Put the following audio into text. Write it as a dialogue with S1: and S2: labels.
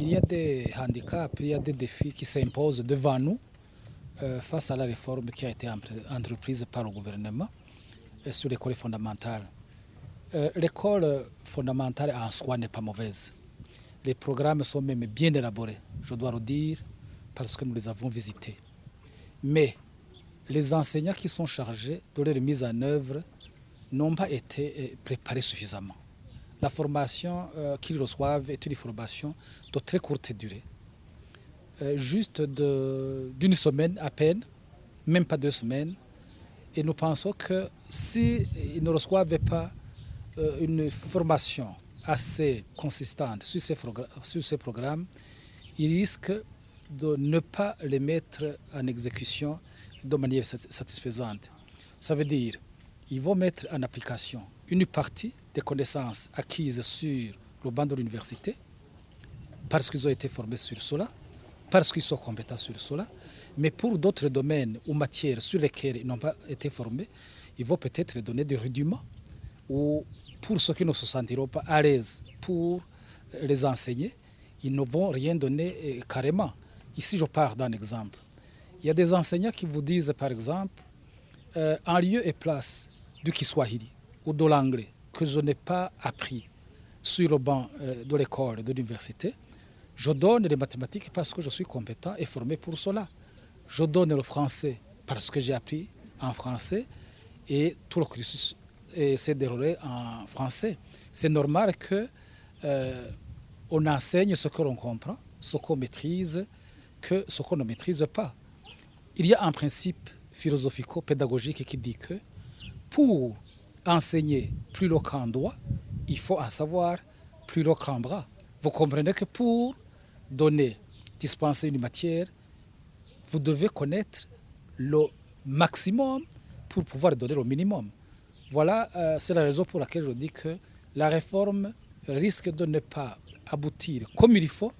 S1: il y a des handicaps, il y a des défis qui s'imposent devant nous face à la réforme qui a été entreprise par le gouvernement sur l'école fondamentale. L'école fondamentale en soi n'est pas mauvaise. Les programmes sont même bien élaborés, je dois le dire, parce que nous les avons visités. Mais les enseignants qui sont chargés de leur mise en œuvre n'ont pas été préparés suffisamment. La formation qu'ils reçoivent est une formation de très courte durée, juste d'une semaine à peine, même pas 2 semaines. Et nous pensons que s'ils ne reçoivent pas une formation assez consistante sur ces programmes, ils risquent de ne pas les mettre en exécution de manière satisfaisante. Ça veut dire qu'ils vont mettre en application une partie des connaissances acquises sur le banc de l'université, parce qu'ils ont été formés sur cela, parce qu'ils sont compétents sur cela, mais pour d'autres domaines ou matières sur lesquelles ils n'ont pas été formés, ils vont peut-être donner des rudiments, ou pour ceux qui ne se sentiront pas à l'aise pour les enseigner, ils ne vont rien donner carrément. Ici, je pars d'un exemple. Il y a des enseignants qui vous disent, par exemple, en lieu et place du Kiswahili ou de l'anglais que je n'ai pas appris sur le banc de l'école, de l'université, je donne les mathématiques parce que je suis compétent et formé pour cela. Je donne le français parce que j'ai appris en français et tout le cursus s'est déroulé en français. C'est normal qu'on enseigne ce que l'on comprend, ce qu'on maîtrise, que ce qu'on ne maîtrise pas. Il y a un principe philosophico-pédagogique qui dit que pour enseigner plus le qu'un doigt, il faut en savoir plus le qu'un bras. Vous comprenez que pour dispenser une matière, vous devez connaître le maximum pour pouvoir donner le minimum. Voilà, c'est la raison pour laquelle je dis que la réforme risque de ne pas aboutir comme il faut